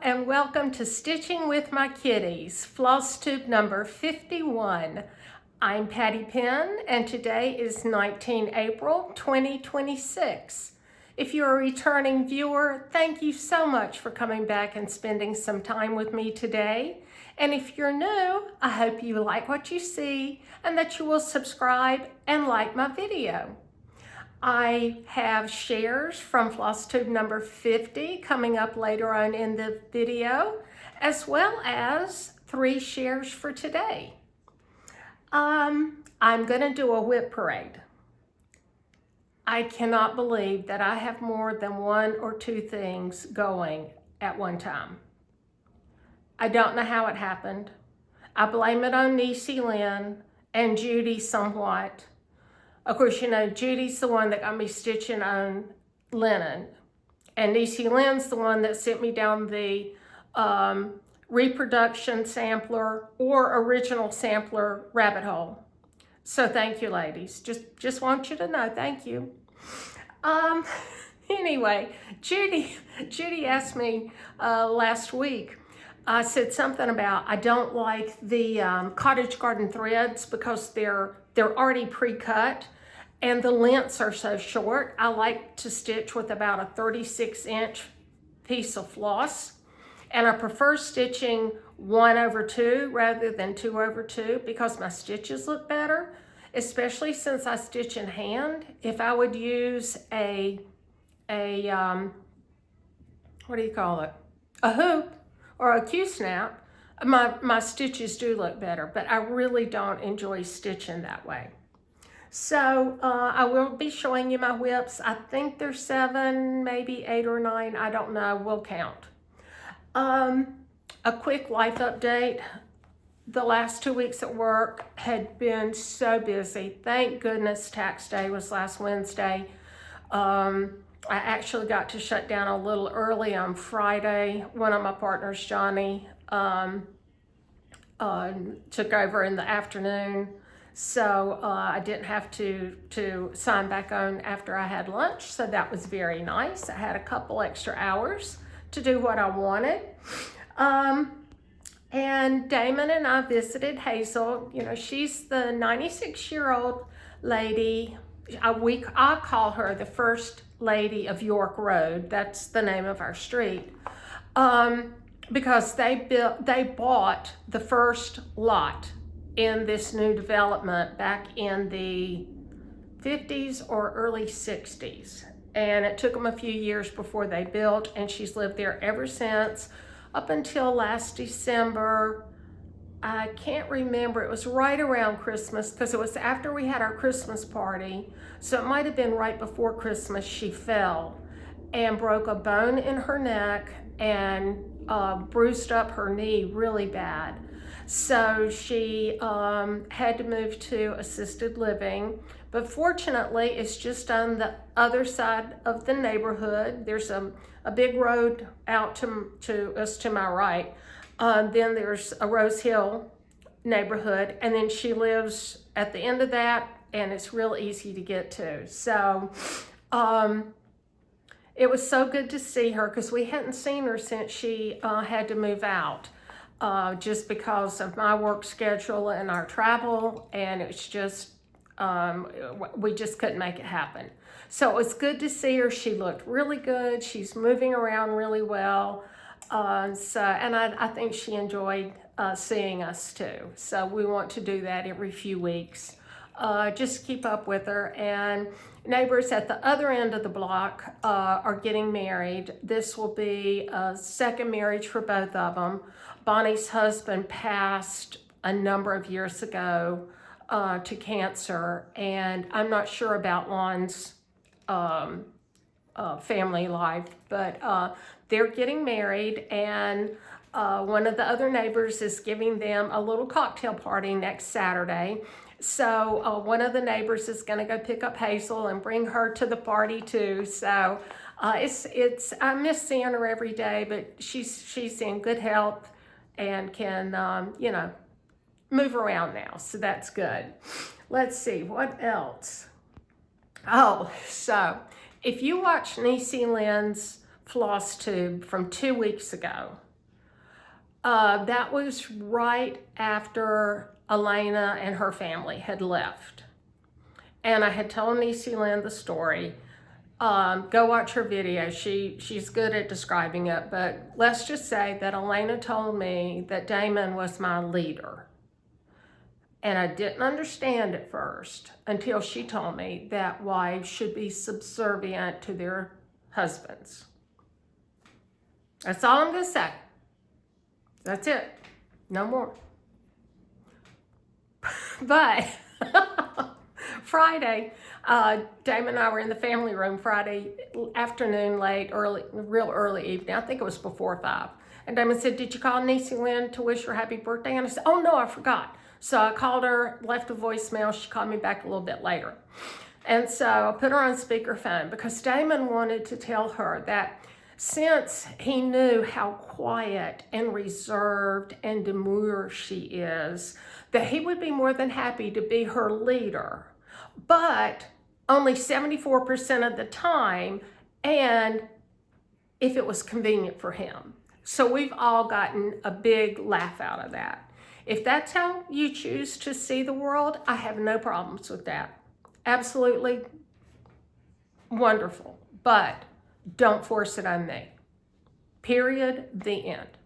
And welcome to Stitching with My Kitties, floss tube number 51. I'm Patty Penn and today is 19 April 2026. If you're a returning viewer, thank you so much for coming back and spending some time with me today. And if you're new, I hope you like what you see and that you will subscribe and like my video. I have shares from floss tube number 50 coming up later on in the video, as well as 3 shares for today. I'm going to do a whip parade. I cannot believe that I have more than 1 or 2 things going at one time. I don't know how it happened. I blame it on Niecy Lynn and Judy somewhat. Of course, you know, Judy's the one that got me stitching on linen. And Niecy Lynn's the one that sent me down the reproduction sampler or original sampler rabbit hole. So thank you, ladies. Just want you to know, thank you. Anyway, Judy asked me last week, I said something about I don't like the cottage garden threads because they're already pre-cut. And the lengths are so short. I like to stitch with about a 36-inch piece of floss. And I prefer stitching 1/2 rather than 2/2 because my stitches look better, especially since I stitch in hand. If I would use a what do you call it? A hoop or a Q-snap, my stitches do look better, but I really don't enjoy stitching that way. So I will be showing you my whips. I think there's 7, maybe 8 or 9. I don't know. We'll count. A quick life update. The last 2 weeks at work had been so busy. Thank goodness tax day was last Wednesday. I actually got to shut down a little early on Friday. One of my partners, Johnny, took over in the afternoon. So I didn't have to sign back on after I had lunch. So that was very nice. I had a couple extra hours to do what I wanted. And Damon and I visited Hazel. You know, she's the 96-year-old lady. I call her the first lady of York Road. That's the name of our street. Because they bought the first lot in this new development back in the 50s or early 60s. And it took them a few years before they built, and she's lived there ever since, up until last December. I can't remember, it was right around Christmas, because it was after we had our Christmas party, so it might have been right before Christmas. She fell and broke a bone in her neck and bruised up her knee really bad. So she had to move to assisted living, but fortunately it's just on the other side of the neighborhood. There's a big road out to my right. Then there's a Rose Hill neighborhood, and then she lives at the end of that, and it's real easy to get to. So it was so good to see her because we hadn't seen her since she had to move out. Just because of my work schedule and our travel, and it's just, we just couldn't make it happen. So it was good to see her. She looked really good. She's moving around really well. And I think she enjoyed seeing us too. So we want to do that every few weeks. Just keep up with her. And neighbors at the other end of the block are getting married. This will be a second marriage for both of them. Bonnie's husband passed a number of years ago to cancer, and I'm not sure about Lon's family life, but they're getting married, and one of the other neighbors is giving them a little cocktail party next Saturday. So one of the neighbors is going to go pick up Hazel and bring her to the party too. So I miss seeing her every day, but she's in good health and can, you know, move around now. So that's good. Let's see, what else? Oh, so if you watch Niecy Lynn's floss tube from 2 weeks ago, That was right after Elena and her family had left. And I had told Niecy Lynn the story. Go watch her video. She's good at describing it. But let's just say that Elena told me that Damon was my leader. And I didn't understand at first until she told me that wives should be subservient to their husbands. That's all I'm going to say. That's it. No more. But Friday, Damon and I were in the family room Friday afternoon, real early evening. I think it was before 5. And Damon said, "Did you call Niecy Lynn to wish her happy birthday?" And I said, "Oh no, I forgot." So I called her, left a voicemail. She called me back a little bit later. And so I put her on speakerphone because Damon wanted to tell her that since he knew how quiet and reserved and demure she is, that he would be more than happy to be her leader, but only 74% of the time, and if it was convenient for him. So we've all gotten a big laugh out of that. If that's how you choose to see the world, I have no problems with that. Absolutely wonderful, but don't force it on me. Period. The end.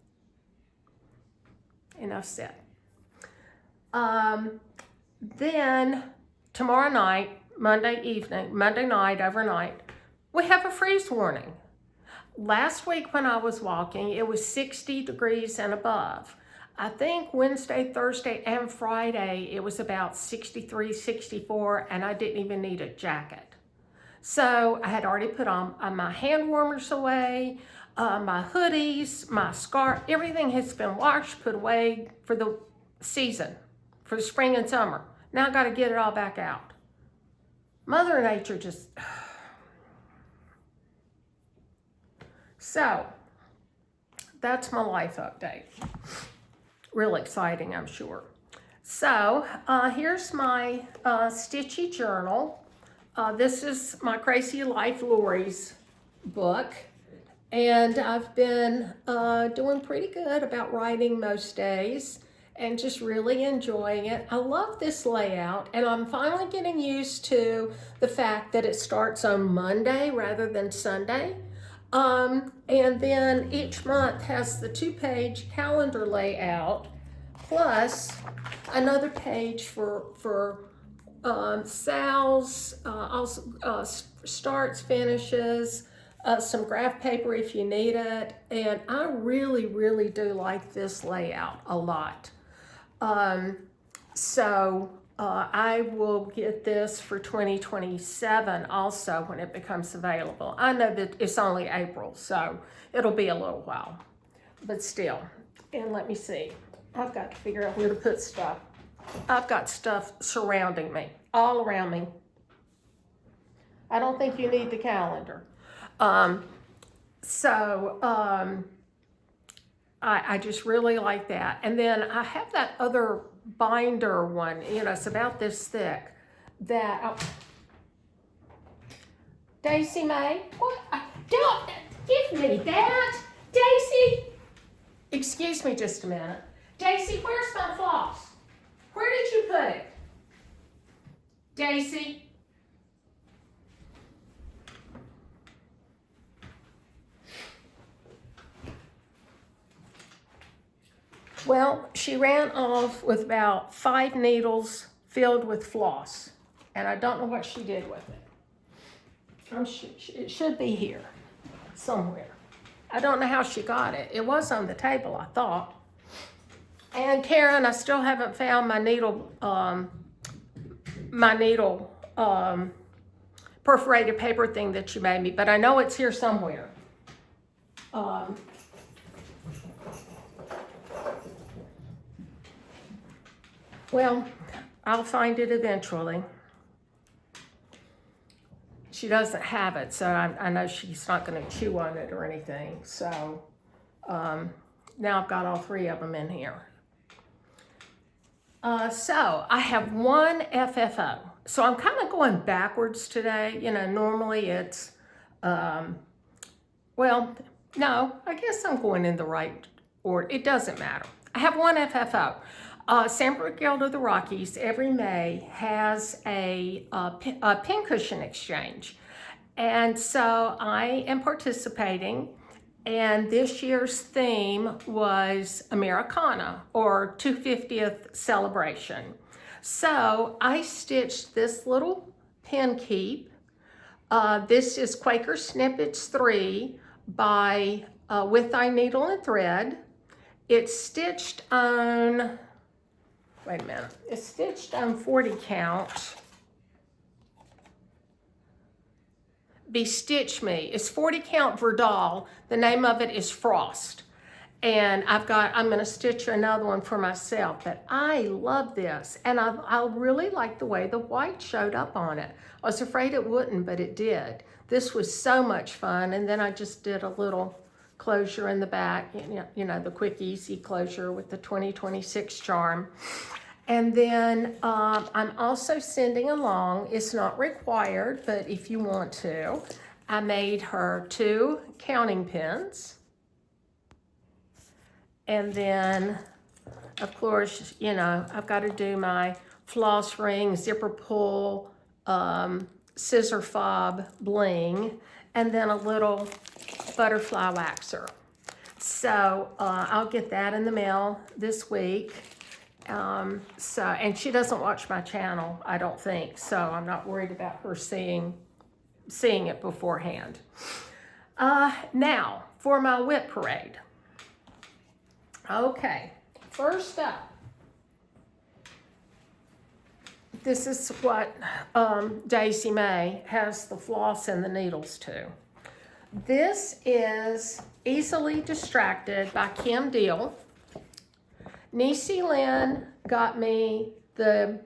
Enough said. Then tomorrow night, Monday night, overnight, we have a freeze warning. Last week when I was walking, it was 60 degrees and above. I think Wednesday, Thursday, and Friday, it was about 63, 64, and I didn't even need a jacket. So I had already put on my hand warmers away, my hoodies, my scarf, everything has been washed, put away for the season, for the spring and summer. Now I got to get it all back out. Mother Nature just... So, that's my life update. Real exciting, I'm sure. So, here's my Stitchy journal. This is my Crazy Life Lori's book. And I've been doing pretty good about writing most days and just really enjoying it. I love this layout, and I'm finally getting used to the fact that it starts on Monday rather than Sunday. And then each month has the 2-page calendar layout, plus another page for Sal's, also starts, finishes, some graph paper if you need it. And I really, really do like this layout a lot. I will get this for 2027 also when it becomes available. I know that it's only April, so it'll be a little while, but still. And let me see. I've got to figure out where to put stuff. I've got stuff surrounding me, all around me. I don't think you need the calendar. I just really like that. And then I have that other binder one, it's about this thick, Daisy Mae, what? Don't give me that, Daisy. Excuse me just a minute. Daisy, where's my floss? Where did you put it? Daisy? Well, she ran off with about 5 needles filled with floss, and I don't know what she did with it. It should be here somewhere. I don't know how she got it. It was on the table, I thought. And Karen, I still haven't found my needle perforated paper thing that you made me, but I know it's here somewhere. Well, I'll find it eventually. She doesn't have it, so I know she's not going to chew on it or anything. So now I've got all 3 of them in here. So I have 1 FFO. So I'm kind of going backwards today. Normally it's, well, no, I guess I'm going in the right or it doesn't matter. I have one FFO. Sandbrook Guild of the Rockies every May has a pincushion exchange. And so I am participating, and this year's theme was Americana, or 250th celebration. So I stitched this little pin keep. This is Quaker Snippets 3 by With Thy Needle and Thread. It's stitched on, wait a minute, it's stitched on 40 count. Bestitch Me. It's 40 count Verdal. The name of it is Frost. And I'm going to stitch another one for myself, but I love this. And I really like the way the white showed up on it. I was afraid it wouldn't, but it did. This was so much fun. And then I just did a little closure in the back, you know, the quick, easy closure with the 2026 charm. And then I'm also sending along, it's not required, but if you want to, I made her 2 counting pins. And then, of course, you know, I've got to do my floss ring, zipper pull, scissor fob bling, and then a little butterfly waxer. So I'll get that in the mail this week. And she doesn't watch my channel, I don't think, so I'm not worried about her seeing it beforehand. Now, for my whip parade. Okay, first up, this is what Daisy Mae has the floss and the needles to. This is Easily Distracted by Kim Deal. Niecy Lynn got me the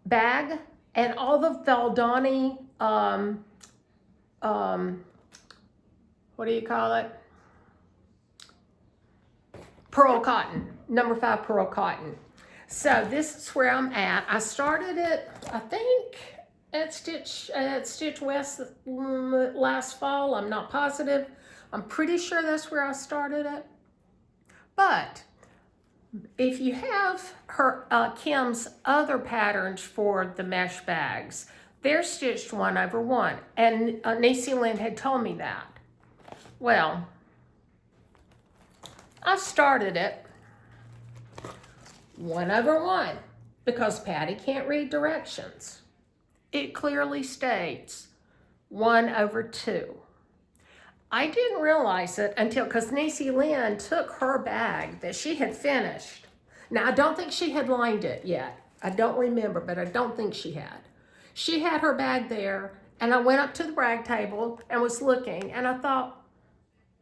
bag and all the Valdani, what do you call it? Pearl cotton, number 5 pearl cotton. So this is where I'm at. I started it, I think, at Stitch West last fall. I'm not positive. I'm pretty sure that's where I started it. But if you have her Kim's other patterns for the mesh bags, they're stitched 1 over 1. And Niecy Lynn had told me that. Well, I started it 1 over 1 because Patty can't read directions. It clearly states 1 over 2. I didn't realize it until, because Niecy Lynn took her bag that she had finished. Now, I don't think she had lined it yet. I don't remember, but I don't think she had. She had her bag there, and I went up to the brag table and was looking, and I thought,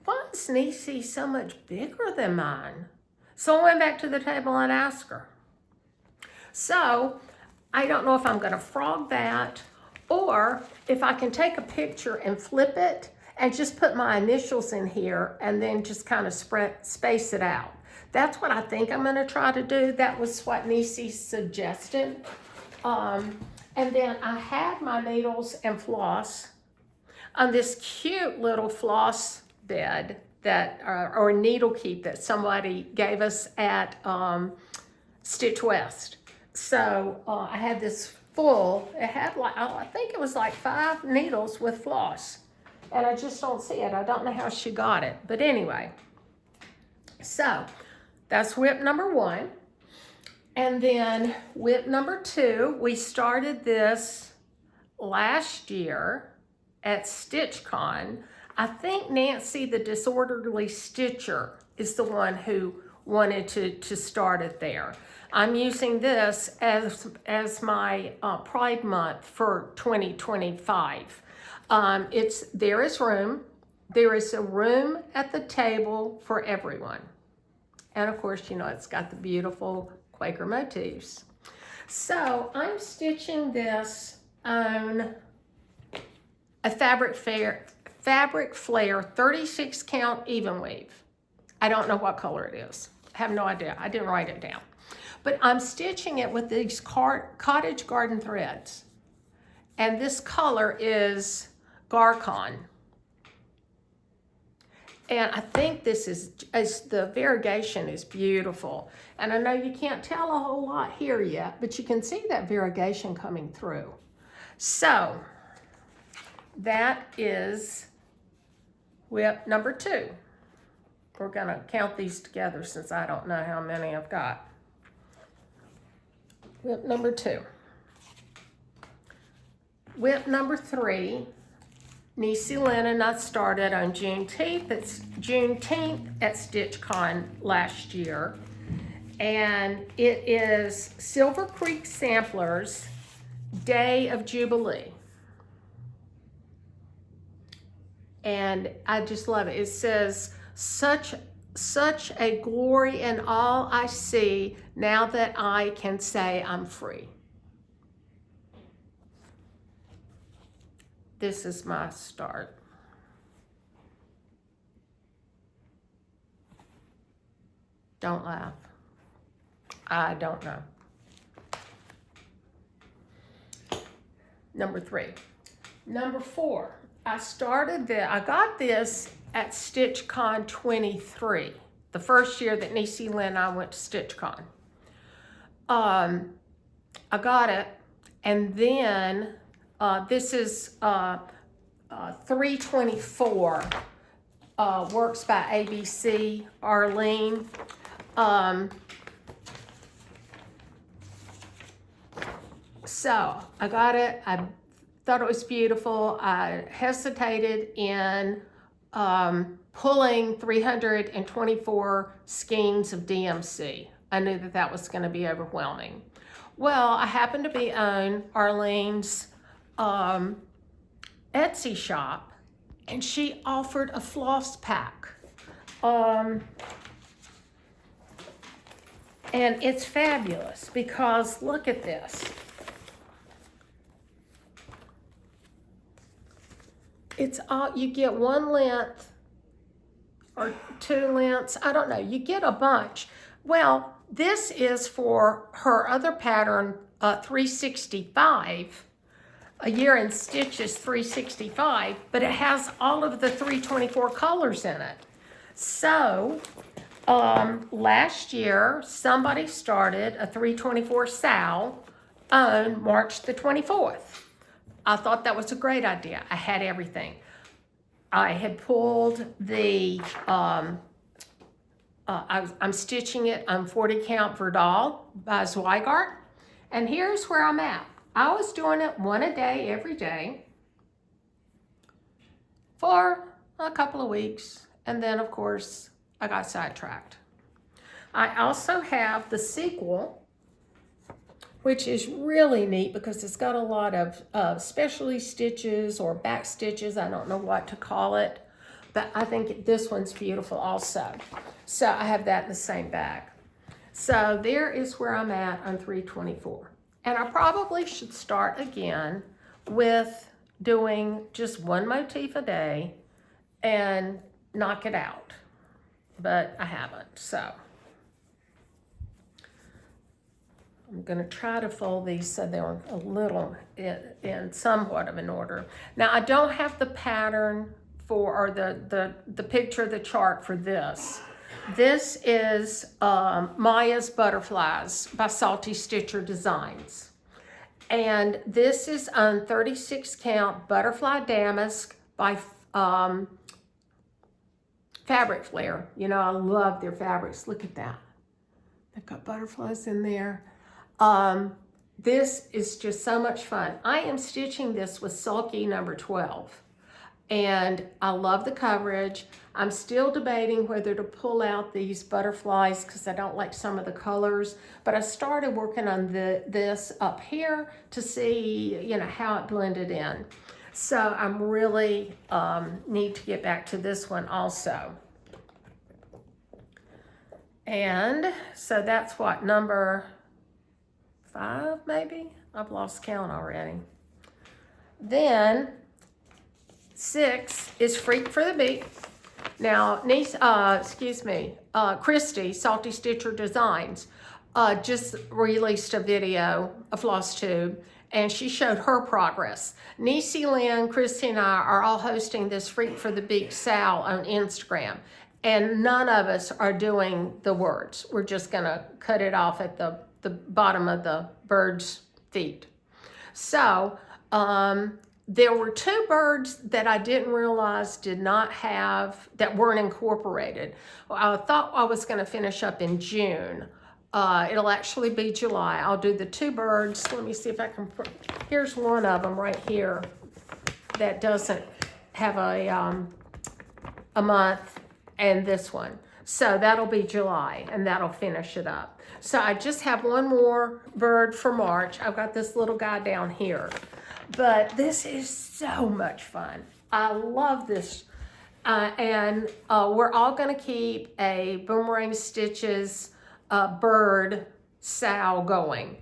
why is Niecy so much bigger than mine? So I went back to the table and asked her. So I don't know if I'm going to frog that, or if I can take a picture and flip it and just put my initials in here and then just kind of space it out. That's what I think I'm going to try to do. That was what Niecy suggested. And then I had my needles and floss on this cute little floss bed that, or needle keep that somebody gave us at Stitch West. So I had this full, it had like, I think it was like 5 needles with floss. And I just don't see it. I don't know how she got it. But anyway, so that's whip number 1. And then whip number 2, we started this last year at StitchCon. I think Nancy, the Disorderly Stitcher, is the one who wanted to start it there. I'm using this as my Pride Month for 2025. There is room. There is a room at the table for everyone. And of course, you know, it's got the beautiful Quaker motifs. So I'm stitching this on a Fabric Flare 36 count even weave. I don't know what color it is. I have no idea. I didn't write it down. But I'm stitching it with these cottage garden threads. And this color is Garcon. And I think this is the variegation is beautiful. And I know you can't tell a whole lot here yet, but you can see that variegation coming through. So that is whip number 2. We're gonna count these together since I don't know how many I've got. Whip number 2. Whip number 3. Niecy Lynn and I started on Juneteenth. It's Juneteenth at StitchCon last year. And it is Silver Creek Samplers Day of Jubilee. And I just love it. It says, such a glory in all I see now that I can say I'm free. This is my start. Don't laugh. I don't know. Number 3. Number 4. I got this at StitchCon 23, the first year that Niecy Lynn and I went to StitchCon. I got it, and then this is 324, Works by ABC, Arlene. So I got it. I thought it was beautiful. I hesitated in pulling 324 skeins of DMC. I knew that was going to be overwhelming. Well, I happened to be on Arlene's Etsy shop, and she offered a floss pack. And it's fabulous because look at this. It's all, you get 1 length or 2 lengths, I don't know, you get a bunch. Well, this is for her other pattern, 365, A Year in Stitches 365, but it has all of the 324 colors in it. So, last year, somebody started a 324 Sal on March the 24th. I thought that was a great idea. I had everything. I had pulled the, I'm stitching it on 40 count Verdal by Zweigart. And here's where I'm at. I was doing it 1 a day, every day for a couple of weeks. And then of course, I got sidetracked. I also have the sequel, which is really neat because it's got a lot of specialty stitches or back stitches. I don't know what to call it, but I think this one's beautiful also. So I have that in the same bag. So there is where I'm at on 324. And I probably should start again with doing just 1 motif a day and knock it out, but I haven't, so. I'm going to try to fold these so they're a little in somewhat of an order. Now, I don't have the pattern for, or the picture of the chart for this. This is Maya's Butterflies by Salty Stitcher Designs. And this is on 36 count Butterfly Damask by Fabric Flair. You know, I love their fabrics. Look at that. They've got butterflies in there. This is just so much fun. I am stitching this with Sulky number 12, and I love the coverage. I'm still debating whether to pull out these butterflies because I don't like some of the colors, but I started working on this up here to see, you know, how it blended in. So I'm really need to get back to this one also. And so that's what, number 5 maybe? I've lost count already. Then 6 is Freak for the Beak. Now, Christy, Salty Stitcher Designs, just released a video, a floss tube, and she showed her progress. Niecy Lynn, Christy, and I are all hosting this Freak for the Beak Sal on Instagram, and none of us are doing the words. We're just gonna cut it off at the bottom of the bird's feet. So there were 2 birds that I didn't realize did not have, that weren't incorporated. I thought I was gonna finish up in June. It'll actually be July. I'll do the 2 birds. Let me see if I can, here's one of them right here that doesn't have a month, and this one. So that'll be July, and that'll finish it up. So I just have one more bird for March. I've got this little guy down here. But this is so much fun. I love this. And we're all gonna keep a Boomerang Stitches bird sow going.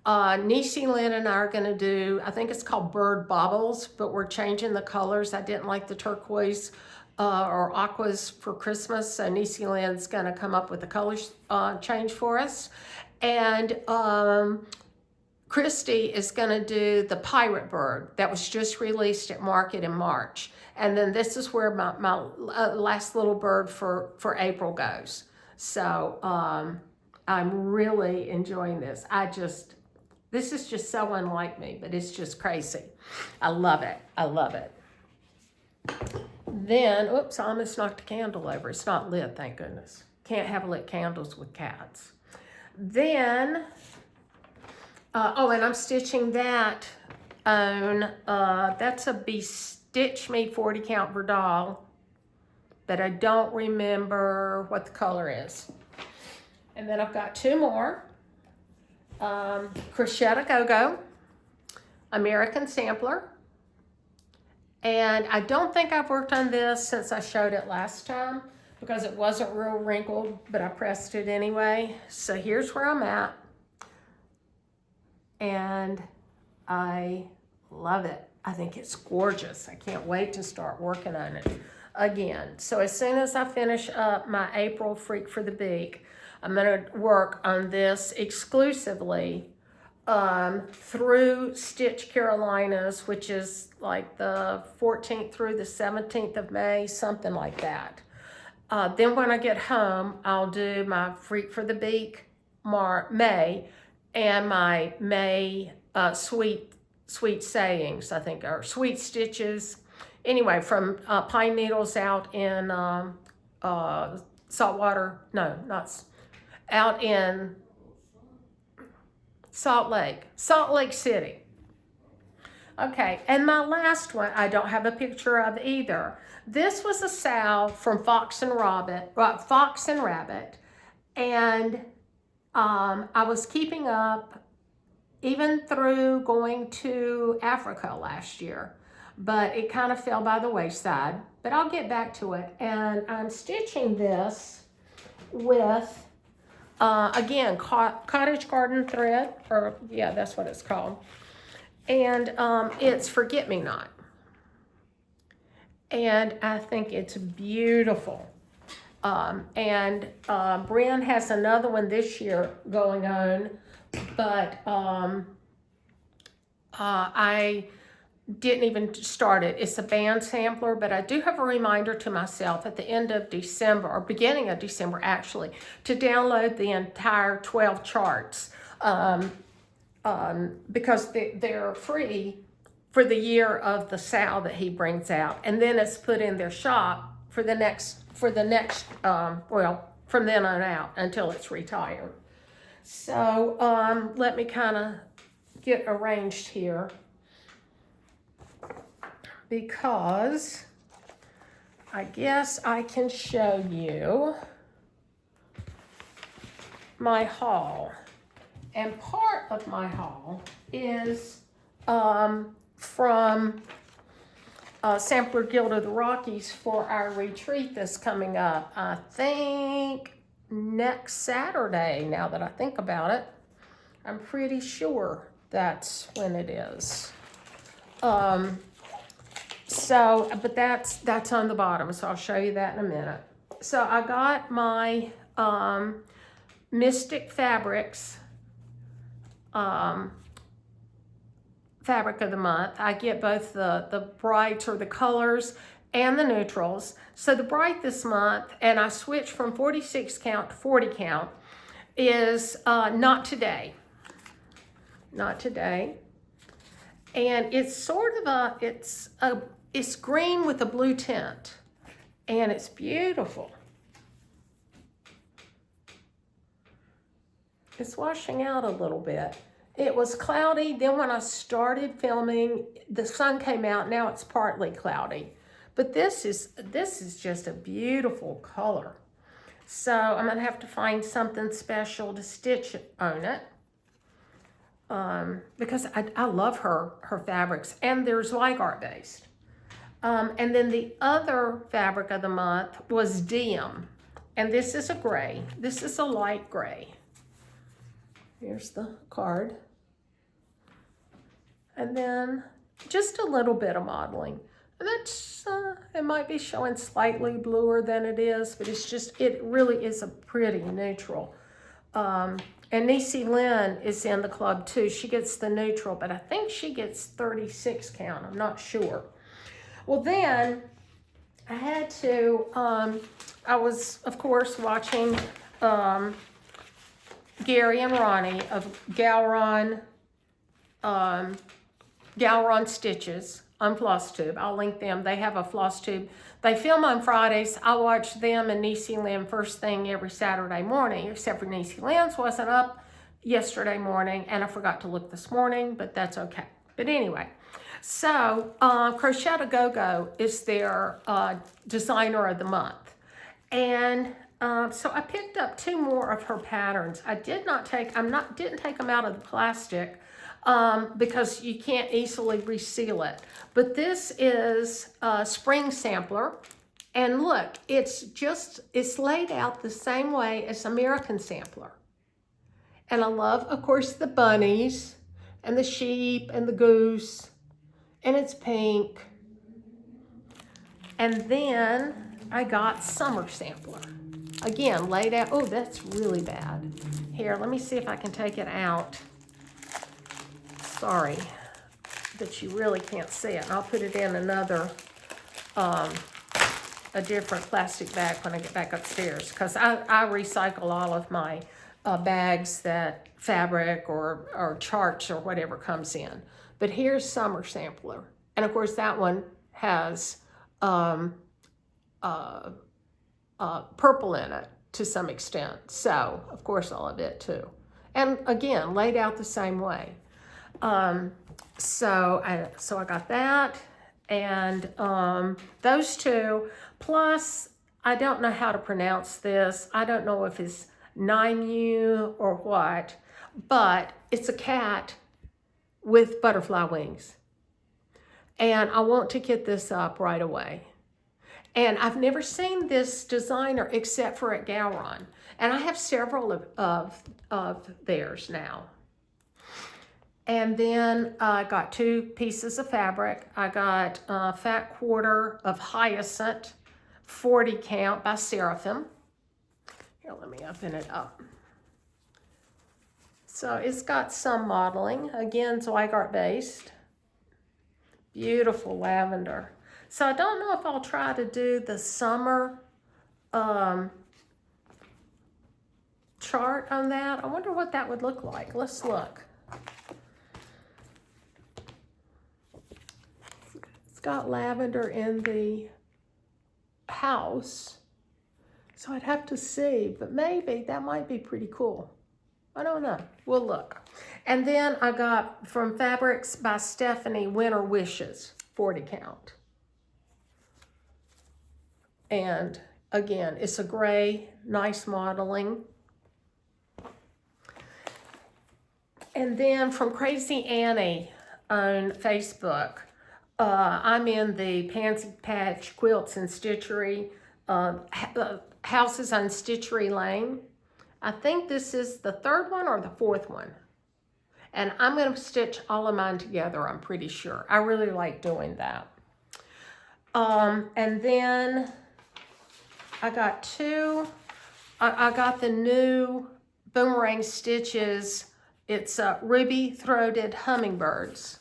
Niecy Lynn and I are gonna do, I think it's called Bird Baubles, but we're changing the colors. I didn't like the turquoise or aquas for Christmas, so Niecy Lynn's gonna come up with the colors change for us. And Christy is gonna do the pirate bird that was just released at market in March. And then this is where my last little bird for April goes. So I'm really enjoying this. This is just so unlike me, but it's just crazy. I love it, I love it. Then, oops, I almost knocked a candle over. It's not lit, thank goodness. Can't have lit candles with cats. Then, and I'm stitching that on, that's a Stitch Me 40 count Verdal, but I don't remember what the color is. And then I've got 2 more. Crochet Go-Go, American Sampler. And I don't think I've worked on this since I showed it last time because it wasn't real wrinkled, but I pressed it anyway. So here's where I'm at. And I love it. I think it's gorgeous. I can't wait to start working on it again. So as soon as I finish up my April Freak for the Beak, I'm gonna work on this exclusively through Stitch Carolinas, which is like the 14th through the 17th of May, something like that. Then when I get home, I'll do my Freak for the Beak May and my May sweet sayings, I think, or sweet stitches. Anyway, from pine needles out in out in Salt Lake City. Okay, and my last one, I don't have a picture of either. This was a sow from Fox and Rabbit, and I was keeping up even through going to Africa last year, but it kind of fell by the wayside, but I'll get back to it. And I'm stitching this with, again, cottage garden thread, or yeah, that's what it's called. And it's Forget-Me-Not. And I think it's beautiful. Bryn has another one this year going on, but I didn't even start it. It's a band sampler, but I do have a reminder to myself at the end of December, or beginning of December actually, to download the entire 12 charts because they're free for the year of the sow that he brings out. And then it's put in their shop for the next well, from then on out until it's retired. So let me kind of get arranged here, because I guess I can show you my haul. And part of my haul is from Sampler Guild of the Rockies for our retreat that's coming up, I think next Saturday, now that I think about it. I'm pretty sure that's when it is. But that's on the bottom, so I'll show you that in a minute. So I got my Mystic Fabrics fabric of the month. I get both the brights or the colors and the neutrals. So the bright this month, and I switched from 46 count to 40 count, is Not Today. Not Today. And it's sort of it's green with a blue tint. And it's beautiful. It's washing out a little bit. It was cloudy. Then when I started filming, the sun came out. Now it's partly cloudy. But this is just a beautiful color. So I'm going to have to find something special to stitch on it. Because I love her fabrics. And they're Zweigart based. And then the other fabric of the month was Diem. And this is a gray. This is a light gray. Here's the card. And then just a little bit of modeling. And that's, it might be showing slightly bluer than it is, but it really is a pretty neutral. And Niecy Lynn is in the club too. She gets the neutral, but I think she gets 36 count. I'm not sure. Well, then I had to, I was, of course, watching Gary and Ronnie of Galron Stitches on Floss Tube. I'll link them. They have a Floss Tube. They film on Fridays. I watch them and Niecy Lynn first thing every Saturday morning, except for Niecy Lynn's wasn't up yesterday morning, and I forgot to look this morning, but that's okay. But anyway, so Crochet to Go-Go is their designer of the month. And so I picked up 2 more of her patterns. I didn't take them out of the plastic because you can't easily reseal it. But this is a spring sampler. And look, it's laid out the same way as American sampler. And I love, of course, the bunnies and the sheep and the goose. And it's pink. And then I got summer sampler. Again, laid out. Oh, that's really bad. Here, let me see if I can take it out. Sorry, but you really can't see it. And I'll put it in another, a different plastic bag when I get back upstairs. Because I recycle all of my bags that fabric or charts or whatever comes in. But here's summer sampler. And of course that one has purple in it to some extent. So, of course, all of it too. And again, laid out the same way. So I got that and those 2. Plus, I don't know how to pronounce this. I don't know if it's Nainu or what, but it's a cat with butterfly wings. And I want to get this up right away. And I've never seen this designer except for at Galron. And I have several of theirs now. And then I got 2 pieces of fabric. I got a fat quarter of Hyacinth, 40 count by Seraphim. Here, let me open it up. So it's got some modeling. Again, Zweigart based. Beautiful lavender. So I don't know if I'll try to do the summer chart on that. I wonder what that would look like. Let's look. It's got lavender in the house. So I'd have to see, but maybe that might be pretty cool. I don't know. We'll look. And then I got from Fabrics by Stephanie, Winter Wishes, 40 count. And again, it's a gray, nice modeling. And then from Crazy Annie on Facebook, I'm in the Pansy Patch Quilts and Stitchery, houses on Stitchery Lane. I think this is the 3rd one or the 4th one. And I'm going to stitch all of mine together, I'm pretty sure. I really like doing that. And then I got 2. I got the new Boomerang Stitches. It's Ruby Throated Hummingbirds.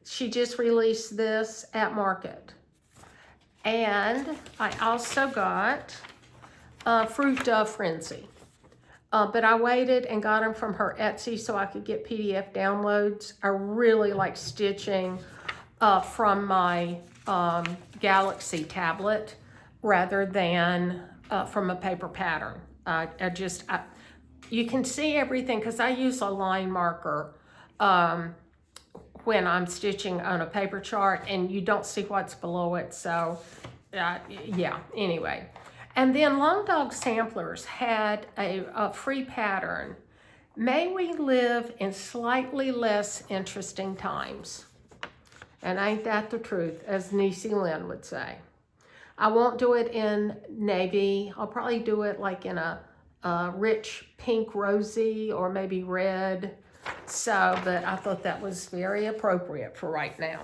She just released this at Market. And I also got Fruit Frenzy. But I waited and got them from her Etsy so I could get PDF downloads. I really like stitching from my Galaxy tablet rather than from a paper pattern. You can see everything because I use a line marker when I'm stitching on a paper chart, and you don't see what's below it. So yeah, anyway. And then Long Dog Samplers had a free pattern. May we live in slightly less interesting times. And ain't that the truth, as Niecy Lynn would say. I won't do it in navy. I'll probably do it like in a rich pink rosy or maybe red. So, but I thought that was very appropriate for right now.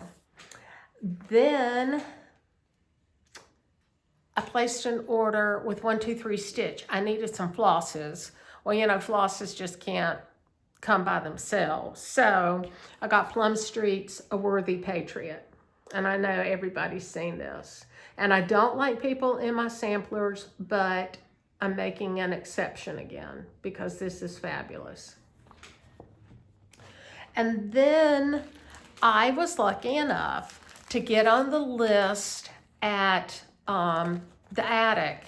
Then I placed an order with 123 Stitch. I needed some flosses. Well, you know, flosses just can't come by themselves. So I got Plum Street's A Worthy Patriot. And I know everybody's seen this. And I don't like people in my samplers, but I'm making an exception again because this is fabulous. And then I was lucky enough to get on the list at the Attic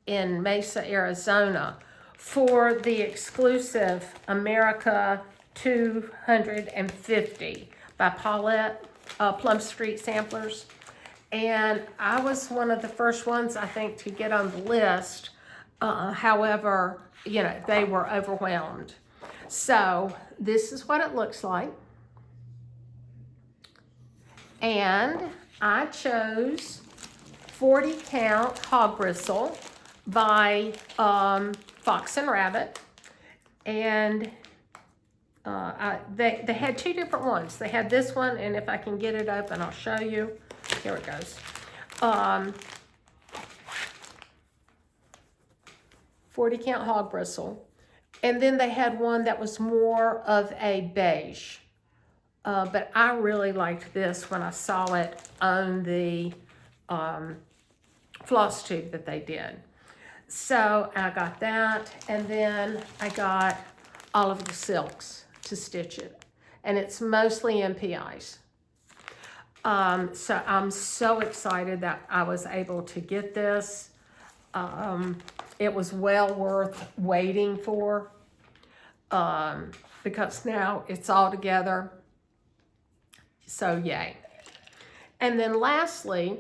in Mesa, Arizona for the exclusive America 250 by Paulette Plum Street Samplers. And I was one of the first ones, I think, to get on the list. However, you know, they were overwhelmed. So this is what it looks like. And I chose 40 count hog bristle by Fox and Rabbit. And they had two different ones. They had this one, and if I can get it up and I'll show you. Here it goes. 40 count hog bristle. And then they had one that was more of a beige. But I really liked this when I saw it on the floss tube that they did. So I got that, and then I got all of the silks to stitch it. And it's mostly MPIs. So I'm so excited that I was able to get this. It was well worth waiting for because now it's all together. So yay. And then lastly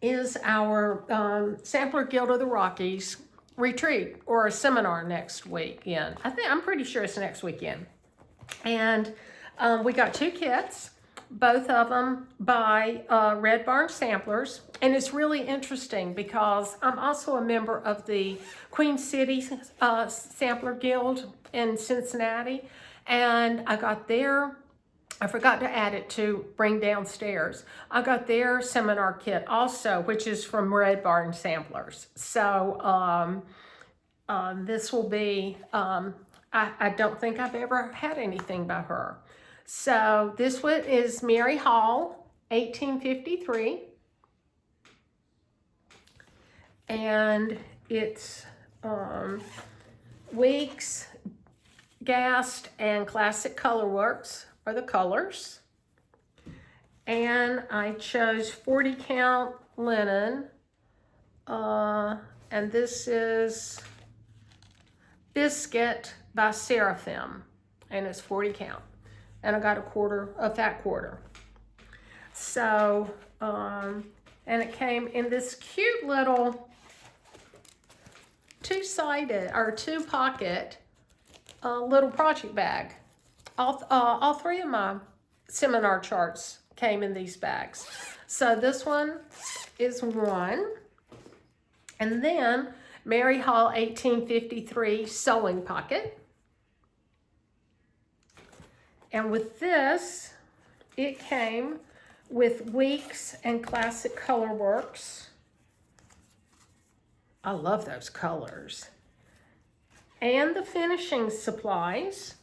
is our Sampler Guild of the Rockies retreat or a seminar next weekend. I'm pretty sure it's next weekend. And we got 2 kits, both of them by Red Barn Samplers. And it's really interesting because I'm also a member of the Queen City Sampler Guild in Cincinnati. And I got their, I forgot to add it to bring downstairs. I got their seminar kit also, which is from Red Barn Samplers. So this will be, I don't think I've ever had anything by her. So this one is Mary Hall, 1853. And it's Weeks, Gast, and Classic Colorworks are the colors. And I chose 40 count linen. And this is Biscuit by Seraphim. And it's 40 count. And I got a fat quarter. So, and it came in this cute little two-sided or two-pocket little project bag. All 3 of my seminar charts came in these bags. So this one is one. And then Mary Hall 1853 sewing pocket. And with this, it came with Weeks and Classic Colorworks. I love those colors. And the finishing supplies.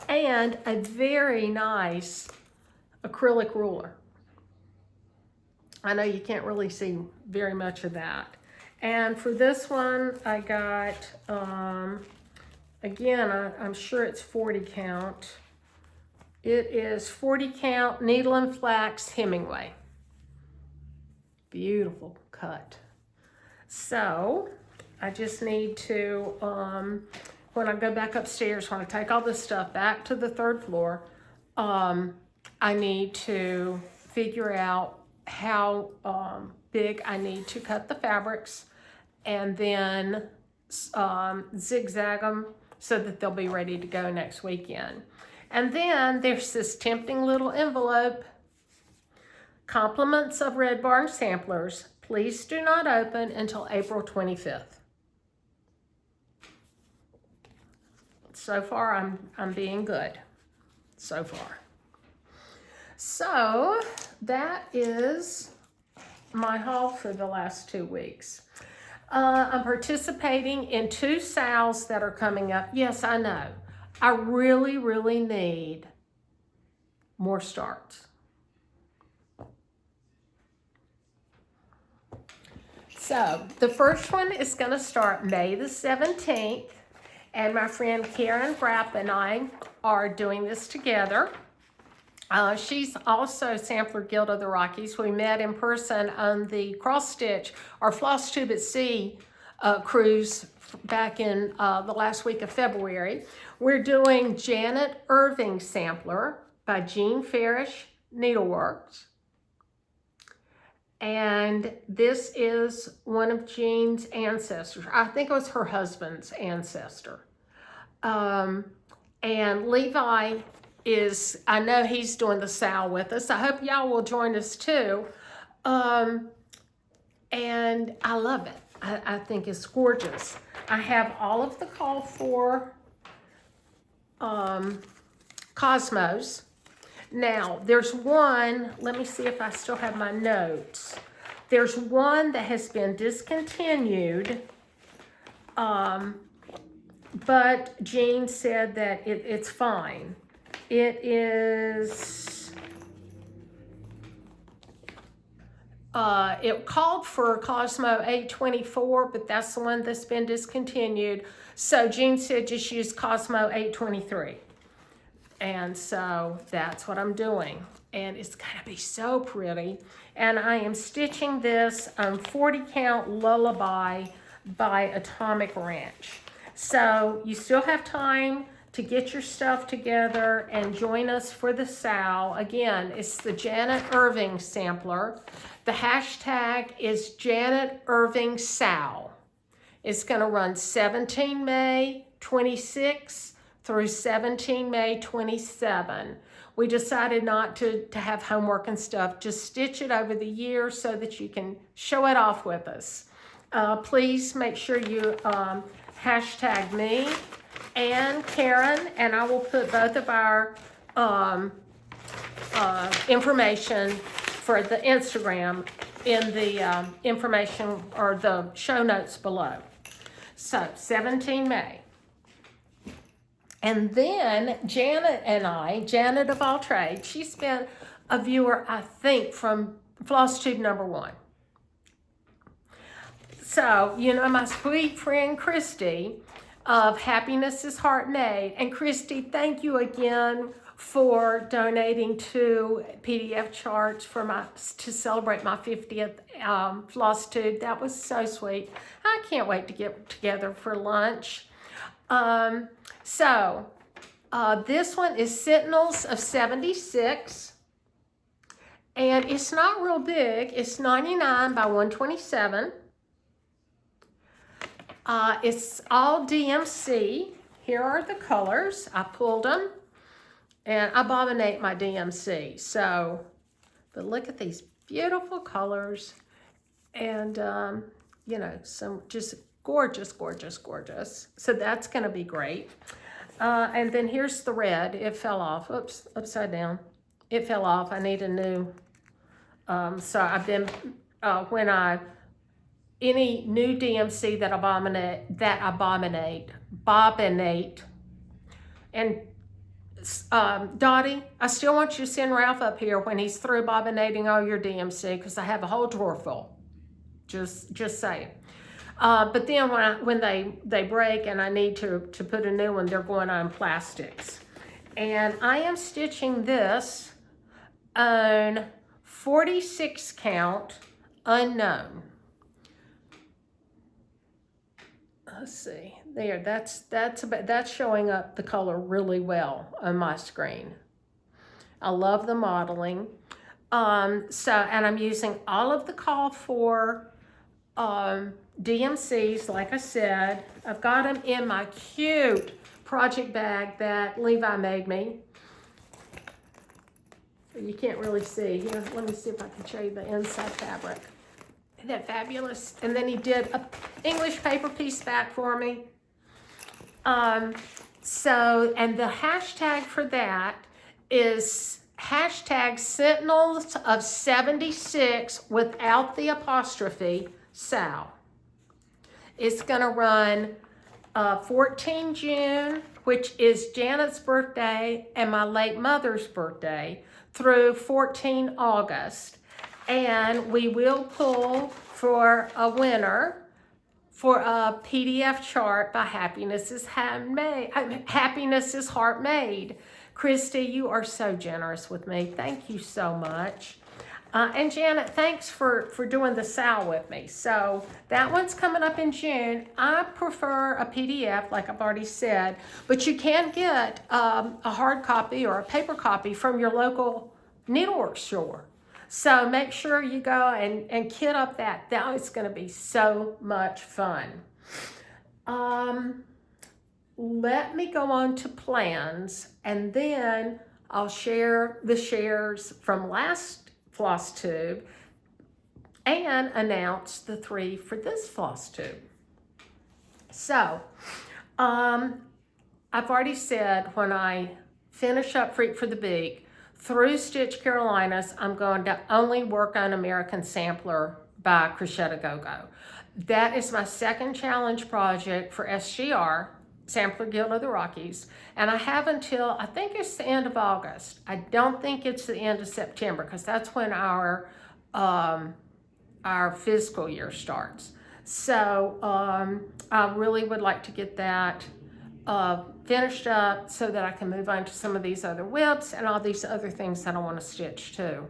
and a very nice acrylic ruler. I know you can't really see very much of that. And for this one, I got, again, I'm sure it's 40 count. It is 40 count needle and flax Hemingway. Beautiful cut. So I just need to, when I go back upstairs, when I take all this stuff back to the 3rd floor, I need to figure out how big I need to cut the fabrics, and then zigzag them so that they'll be ready to go next weekend. And then there's this tempting little envelope. Compliments of Red Barn samplers. Please do not open until April 25th. So far, I'm being good. So far. So that is my haul for the last 2 weeks. I'm participating in 2 sales that are coming up. Yes, I know. I really, really need more starts. So the first one is going to start May the 17th, and my friend Karen Grapp and I are doing this together. She's also Sampler Guild of the Rockies. We met in person on the Cross Stitch or Floss Tube at Sea cruise back in the last week of February. We're doing Janet Irving Sampler by Jean Farish Needleworks. And this is one of Jean's ancestors. I think it was her husband's ancestor. And Levi is, I know he's doing the sale with us. I hope y'all will join us too. And I love it. I think it's gorgeous. I have all of the call for Cosmos. Now, there's one, let me see if I still have my notes. There's one that has been discontinued, but Jean said that it's fine. It is, it called for Cosmo 824, but that's the one that's been discontinued. So Jean said just use Cosmo 823. And so that's what I'm doing. And it's gonna be so pretty. And I am stitching this 40 count Lullaby by Atomic Ranch. So you still have time to get your stuff together and join us for the sale. Again, it's the Janet Irving sampler. The hashtag is Janet Irving Sal. It's gonna run 17 May 26 through 17 May 27. We decided not to have homework and stuff, just stitch it over the year so that you can show it off with us. Please make sure you hashtag me and Karen, and I will put both of our information for the Instagram in the information or the show notes below. So 17 May. And then Janet and I, Janet of all trades, she's been a viewer, I think, from Floss Tube #1. So, you know, my sweet friend Christy of Happiness is Heart Made. And Christy, thank you again for donating 2 PDF charts for to celebrate my 50th Floss Tube. That was so sweet. I can't wait to get together for lunch. This one is Sentinels of 76, and it's not real big. It's 99 by 127. It's all DMC. Here are the colors. I pulled them, and I abominate my DMC. So, but look at these beautiful colors, and you know, some just gorgeous, gorgeous, gorgeous. So that's going to be great. And then here's the red. It fell off. Oops, upside down. It fell off. I need a new. So I've been, any new DMC that abominate, and Dottie, I still want you to send Ralph up here when he's through bobbinating all your DMC, because I have a whole drawer full. Just saying. But then when they break and I need to put a new one, they're going on plastics. And I am stitching this on 46 count unknown. Let's see there. That's showing up the color really well on my screen. I love the modeling. And I'm using all of the call for DMCs, like I said. I've got them in my cute project bag that Levi made me. You can't really see. Here, let me see if I can show you the inside fabric. Isn't that fabulous? And then he did an English paper piece back for me. And the hashtag for that is hashtag Sentinels of 76 without the apostrophe, Sal. It's gonna run 14 June, which is Janet's birthday and my late mother's birthday, through 14 August. And we will pull for a winner for a PDF chart by Happiness is Heart Made. Christy, you are so generous with me. Thank you so much. And Janet, thanks for doing the Sal with me. So that one's coming up in June. I prefer a PDF, like I've already said, but you can get a hard copy or a paper copy from your local needlework store. So make sure you go and kit up that. That is going to be so much fun. Let me go on to plans, and then I'll share the shares from last floss tube and announce the 3 for this floss tube. So, I've already said when I finish up Freak for the Beak, through Stitch Carolinas, I'm going to only work on American Sampler by Crochet Go Go. That is my second challenge project for SGR, Sampler Guild of the Rockies, and I have until, I think it's the end of August. I don't think it's the end of September, because that's when our fiscal year starts. So I really would like to get that finished up so that I can move on to some of these other whips and all these other things that I want to stitch too.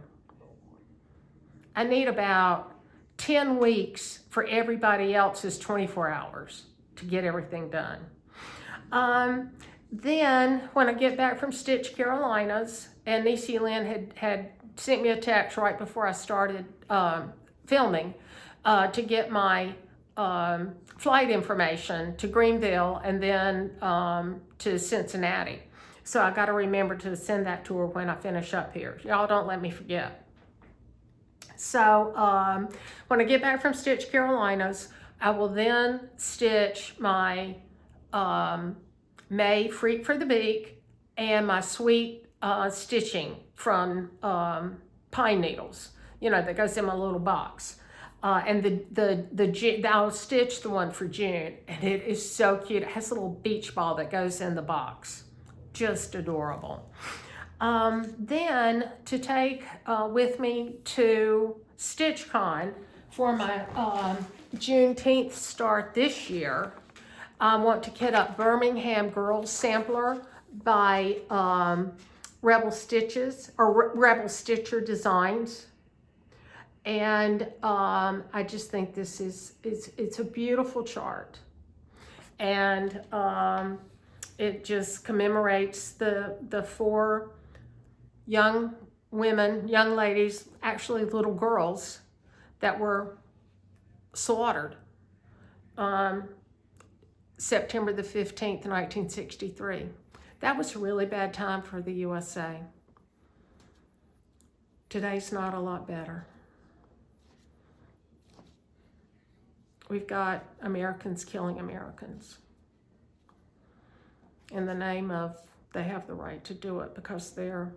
I need about 10 weeks for everybody else's 24 hours to get everything done. Then when I get back from Stitch Carolinas, and Niecy Lynn had sent me a text right before I started filming to get my flight information to Greenville and then to Cincinnati. So I got to remember to send that to her when I finish up here. Y'all don't let me forget. So when I get back from Stitch Carolinas, I will then stitch my May Freak for the Beak and my sweet stitching from pine needles, you know, that goes in my little box. And I'll stitch the one for June, and it is so cute. It has a little beach ball that goes in the box. Just adorable. Then to take with me to StitchCon for my Juneteenth start this year, I want to kit up Birmingham Girls Sampler by Rebel Stitches, or Rebel Stitcher Designs. And I just think this it's a beautiful chart. And it just commemorates the 4 young women, young ladies, actually little girls, that were slaughtered September the 15th, 1963. That was a really bad time for the USA. Today's not a lot better. We've got Americans killing Americans in the name of they have the right to do it because they're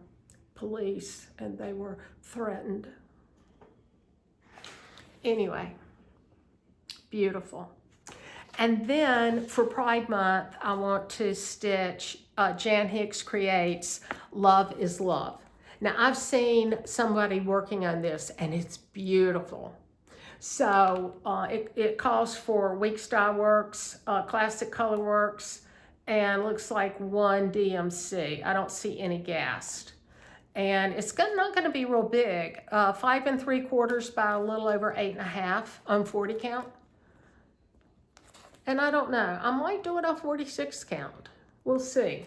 police and they were threatened. Anyway, beautiful. And then for Pride Month, I want to stitch Jan Hicks creates, Love is Love. Now, I've seen somebody working on this, and it's beautiful. So it calls for Weeks Dye Works, Classic Color Works, and looks like 1 DMC. I don't see any Gast. And it's not going to be real big. 5 3/4 by a little over 8.5 on 40 count. And I don't know. I might do it on 46 count. We'll see.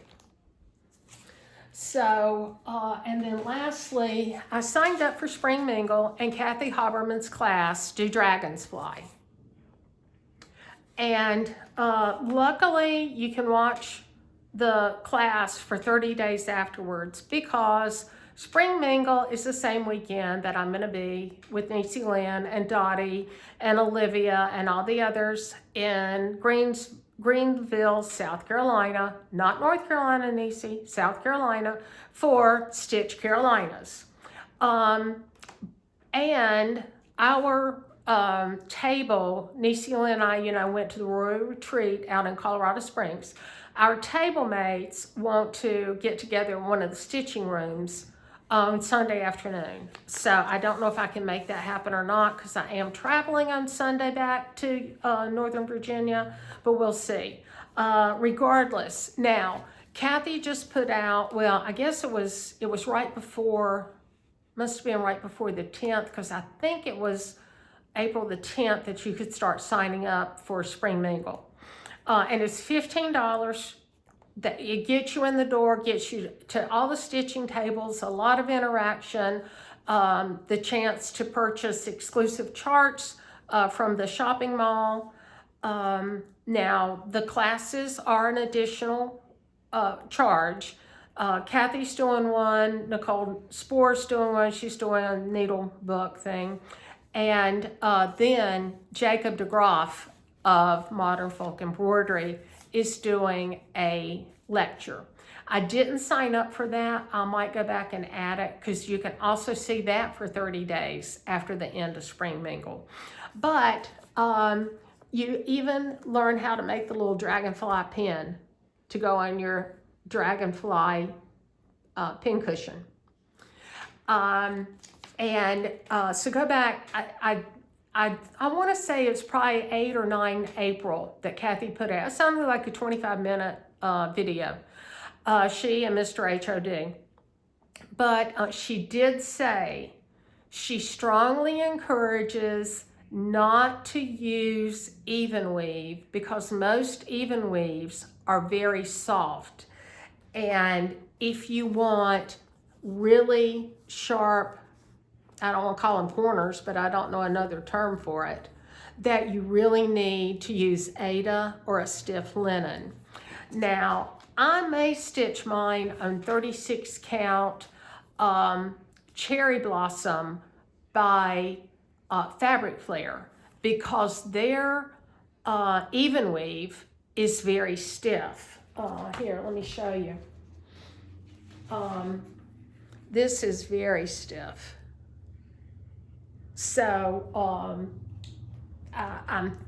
So, and then lastly, I signed up for Spring Mingle and Kathy Haberman's class, Do Dragons Fly. And luckily, you can watch the class for 30 days afterwards, because Spring Mingle is the same weekend that I'm going to be with Niecy Lynn and Dottie and Olivia and all the others in Greenville, South Carolina, not North Carolina, Niecy, South Carolina, for Stitch Carolinas. And our table, Niecy Lynn and I, went to the Royal Retreat out in Colorado Springs. Our table mates want to get together in one of the stitching rooms on Sunday afternoon. So I don't know if I can make that happen or not, because I am traveling on Sunday back to Northern Virginia, but we'll see. Regardless, now, Kathy just put out, well, I guess it was right before, must have been right before the 10th, because I think it was April the 10th that you could start signing up for Spring Mingle. And it's $15. That it gets you in the door, gets you to all the stitching tables, a lot of interaction, the chance to purchase exclusive charts from the shopping mall. Now, the classes are an additional charge. Kathy's doing one, Nicole Spore's doing one, she's doing a needle book thing. And then Jacob DeGroff of Modern Folk Embroidery is doing a lecture. I didn't sign up for that. I might go back and add it, because you can also see that for 30 days after the end of Spring Mingle. But you even learn how to make the little dragonfly pin to go on your dragonfly pin cushion. So go back, I want to say it's probably 8 or 9 April that Kathy put out. It sounded like a 25-minute video, she and Mr. HOD. But she did say she strongly encourages not to use even weave, because most even weaves are very soft. And if you want really sharp, I don't want to call them corners, but I don't know another term for it, that you really need to use Aida or a stiff linen. Now, I may stitch mine on 36 count Cherry Blossom by Fabric Flare, because their even weave is very stiff. Here, let me show you. This is very stiff. So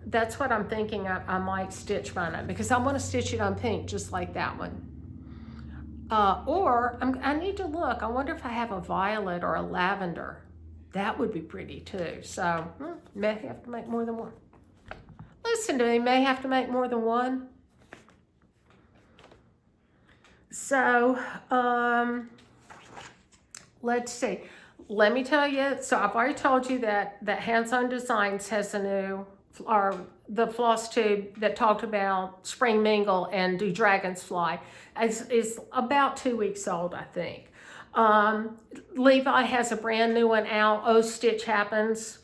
that's what I'm thinking I might stitch mine on, because I want to stitch it on pink just like that one. Or I need to look. I wonder if I have a violet or a lavender. That would be pretty too. So may have to make more than one. Listen to me, may have to make more than one. So let's see. Let me tell you, so I've already told you that Hands On Designs has a new, or the floss tube that talked about Spring Mingle and Do Dragons Fly is about 2 weeks old, I think. Levi has a brand new one out, Oh Stitch Happens.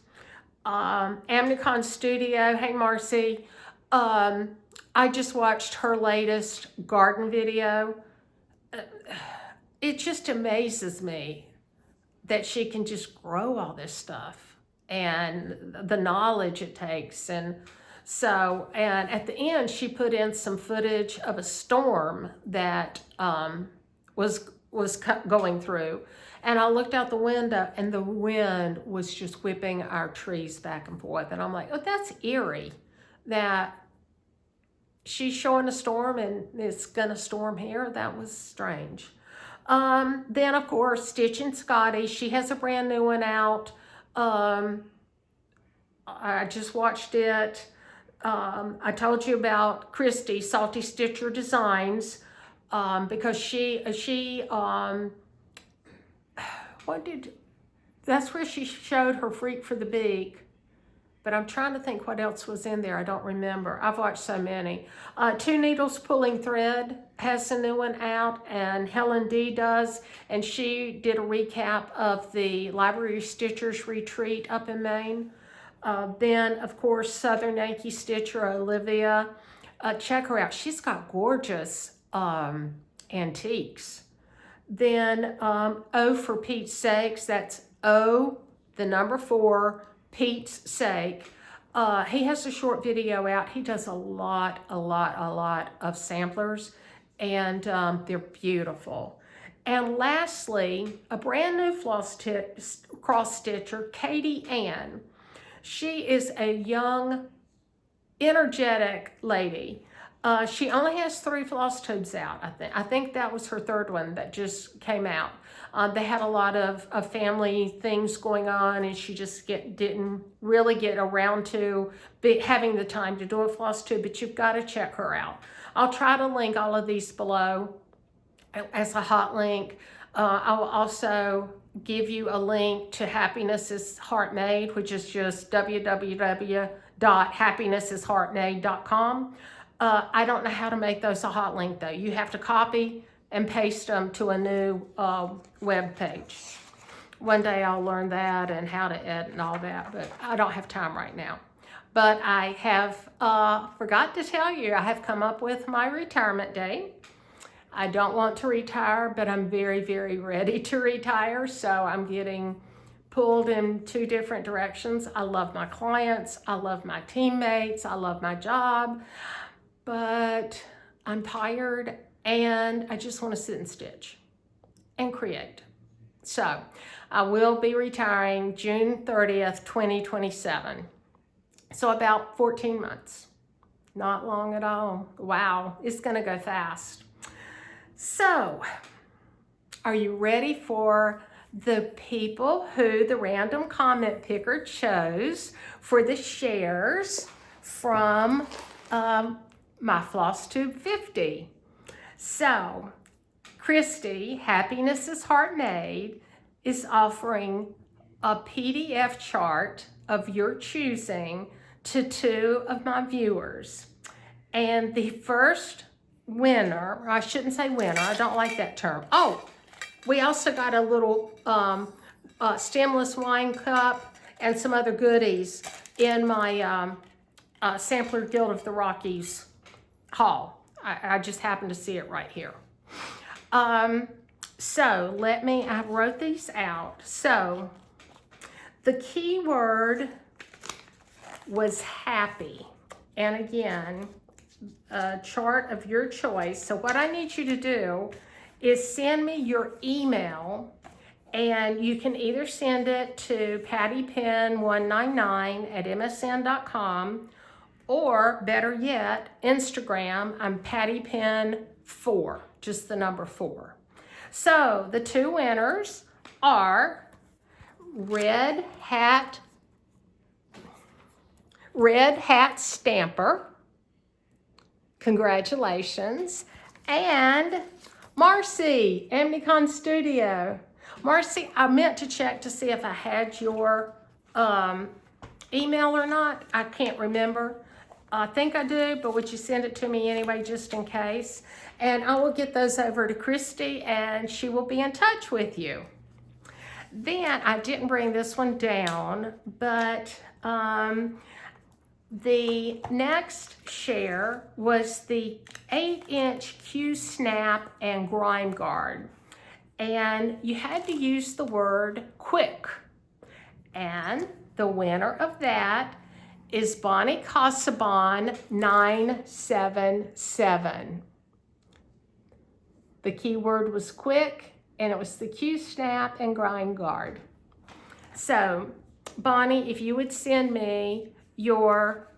Amnicon Studio, hey Marcy. I just watched her latest garden video. It just amazes me that she can just grow all this stuff and the knowledge it takes. And so, and at the end, she put in some footage of a storm that was going through. And I looked out the window and the wind was just whipping our trees back and forth. And I'm like, oh, that's eerie that she's showing a storm and it's gonna storm here. That was strange. Then of course, Stitch and Scotty, she has a brand new one out. I just watched it. I told you about Christy, Salty Stitcher Designs, because that's where she showed her Freak for the Beak. But I'm trying to think what else was in there. I don't remember. I've watched so many. Two Needles Pulling Thread has a new one out, and Helen D does. And she did a recap of the Library Stitchers retreat up in Maine. Then, of course, Southern Yankee Stitcher Olivia. Check her out. She's got gorgeous antiques. Then O for Pete's Sakes. That's O, the number 4, Pete's Sake. He has a short video out. He does a lot of samplers, and they're beautiful. And lastly, a brand new floss cross stitcher, Katie Ann. She is a young, energetic lady. She only has 3 floss tubes out, I think that was her 3rd one that just came out. They had a lot of family things going on, and she just didn't really get around to having the time to do a floss tube, but you've got to check her out. I'll try to link all of these below as a hot link. I will also give you a link to Happiness is Heart Made, which is just www.happinessisheartmade.com. I don't know how to make those a hot link though. You have to copy and paste them to a new web page. One day I'll learn that and how to edit and all that, but I don't have time right now. But I have forgot to tell you, I have come up with my retirement date. I don't want to retire, but I'm very, very ready to retire. So I'm getting pulled in 2 different directions. I love my clients. I love my teammates. I love my job, but I'm tired and I just want to sit and stitch and create. So I will be retiring June 30th, 2027. So about 14 months, not long at all. Wow, it's gonna go fast. So, are you ready for the people who the random comment picker chose for the shares from my Floss Tube 50? So, Christy, Happiness is Heart Made, is offering a PDF chart of your choosing to 2 of my viewers. And the first winner, I shouldn't say winner, I don't like that term. Oh, we also got a little stemless wine cup and some other goodies in my Sampler Guild of the Rockies haul. I just happened to see it right here. So I wrote these out. So the keyword was happy. And again, a chart of your choice. So what I need you to do is send me your email, and you can either send it to pattypen199@msn.com, or better yet, Instagram, I'm pattypen4, just the number 4. So the 2 winners are Red Hat Stamper. Congratulations. And Marcy, Amnicon Studio. Marcy, I meant to check to see if I had your email or not. I can't remember. I think I do, but would you send it to me anyway, just in case? And I will get those over to Christy, and she will be in touch with you. Then I didn't bring this one down, but the next share was the 8-inch Q Snap and Grime Guard. And you had to use the word quick. And the winner of that is Bonnie Casaban 977. The keyword was quick, and it was the Q Snap and Grime Guard. So, Bonnie, if you would send me your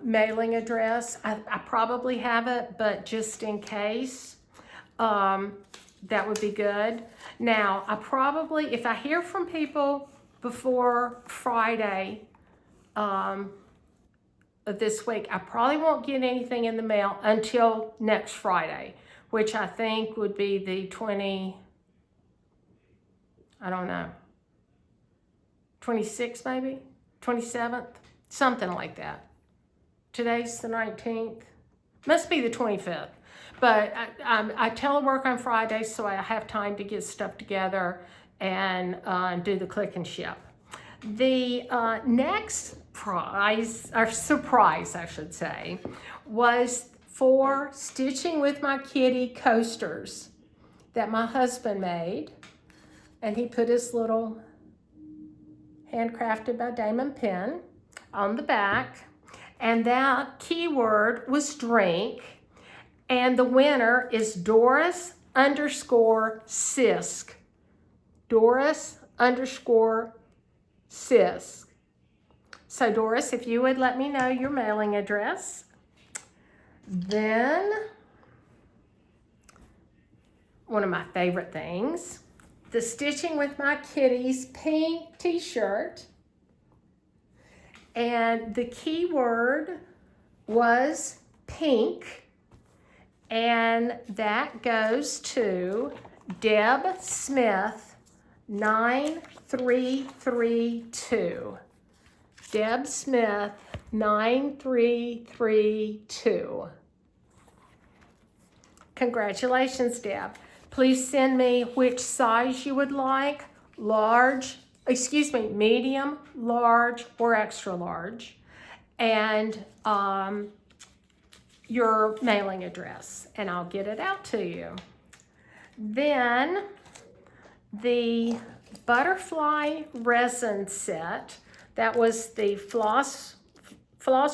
mailing address. I probably have it, but just in case, that would be good. Now, I probably, if I hear from people before Friday of this week, I probably won't get anything in the mail until next Friday, which I think would be the 26th maybe, 27th, something like that. Today's the 19th, must be the 25th. But I telework on Fridays, so I have time to get stuff together and do the click and ship. The next prize, or surprise I should say, was 4 Stitching with My Kitty coasters that my husband made. And he put his little handcrafted by Damon pen on the back. And that keyword was drink. And the winner is Doris_Sisk. Doris_Sisk. So Doris, if you would let me know your mailing address. Then, one of my favorite things, the Stitching with My Kitties pink t-shirt. And the keyword was pink. And that goes to Deb Smith 9332. Deb Smith 9332. Congratulations, Deb. Please send me which size you would like, medium, large, or extra large, and your mailing address, and I'll get it out to you. Then the butterfly resin set, that was the floss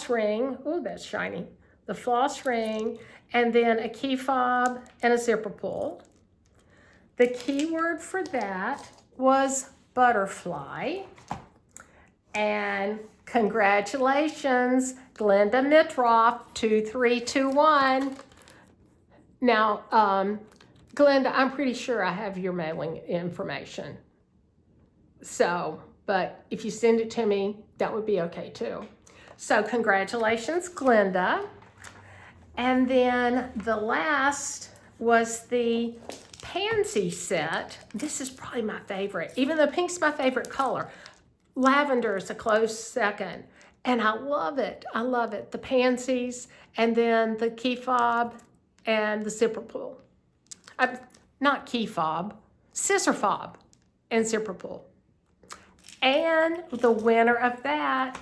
ring. Oh, that's shiny. The floss ring, and then a key fob and a zipper pull. The keyword for that was butterfly. And congratulations, Glenda Mitroff, 2321. Now, Glenda, I'm pretty sure I have your mailing information. So, but if you send it to me, that would be okay too. So congratulations, Glenda. And then the last was the pansy set. This is probably my favorite, even though pink's my favorite color. Lavender is a close second, and I love it. I love it. The pansies, and then the key fob and the zipper pull. Not key fob, scissor fob and zipper pull. And the winner of that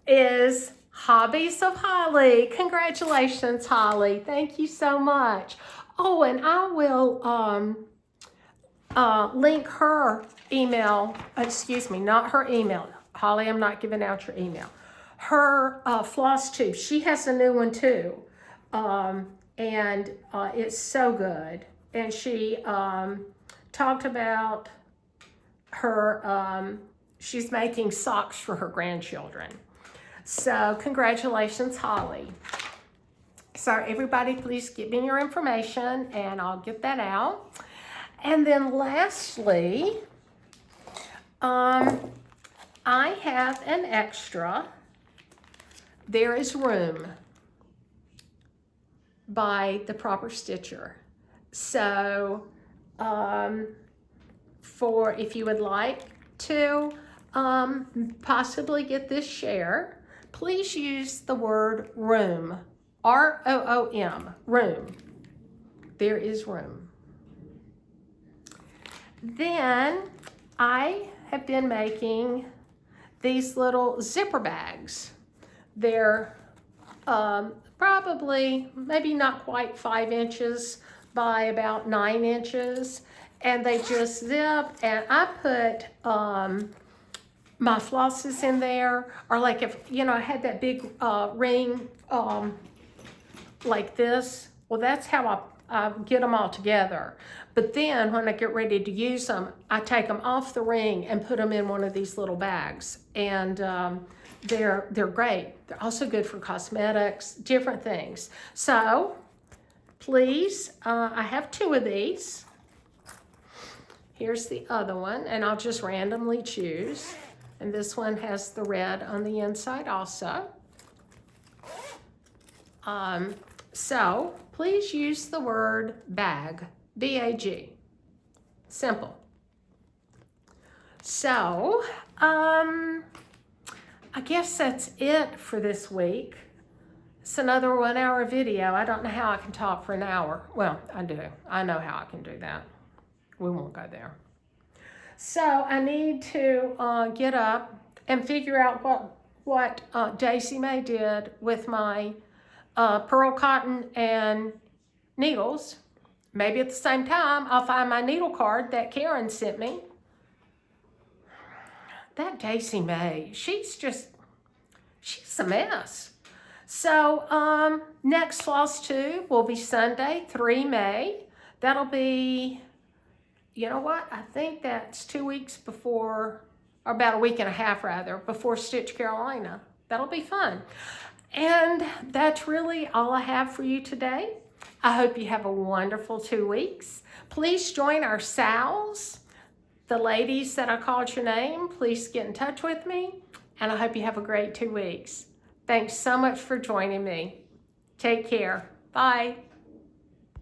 is Hobbies of Holly. Congratulations, Holly. Thank you so much. Oh, and I will link her email, not her email. Holly, I'm not giving out your email. Her floss tube, she has a new one too. And it's so good. And she talked about her, she's making socks for her grandchildren. So congratulations, Holly. So everybody, please give me your information and I'll get that out. And then lastly, I have an extra. There is Room by The Proper Stitcher. So for if you would like to possibly get this share, please use the word room, R-O-O-M, room. There is room. Then I have been making these little zipper bags. They're probably, maybe not quite 5 inches by about 9 inches. And they just zip, and I put my flosses in there, or like if, I had that big ring like this. Well, that's how get them all together. But then when I get ready to use them, I take them off the ring and put them in one of these little bags. And they're great. They're also good for cosmetics, different things. So please, I have 2 of these. Here's the other one, and I'll just randomly choose. And this one has the red on the inside also. So please use the word bag, B-A-G. Simple. So, I guess that's it for this week. It's another 1-hour video. I don't know how I can talk for an hour. Well, I do. I know how I can do that. We won't go there. So I need to get up and figure out what Daisy Mae did with my pearl cotton and needles. Maybe at the same time, I'll find my needle card that Karen sent me. That Daisy Mae, she's a mess. So next Floss Tube will be Sunday, 3 May. That'll be, you know what? I think that's 2 weeks before, or about a week and a half rather, before Stitch Carolina. That'll be fun. And that's really all I have for you today. I hope you have a wonderful 2 weeks. Please join our Sals. The ladies that I called your name, please get in touch with me. And I hope you have a great 2 weeks. Thanks so much for joining me. Take care. Bye.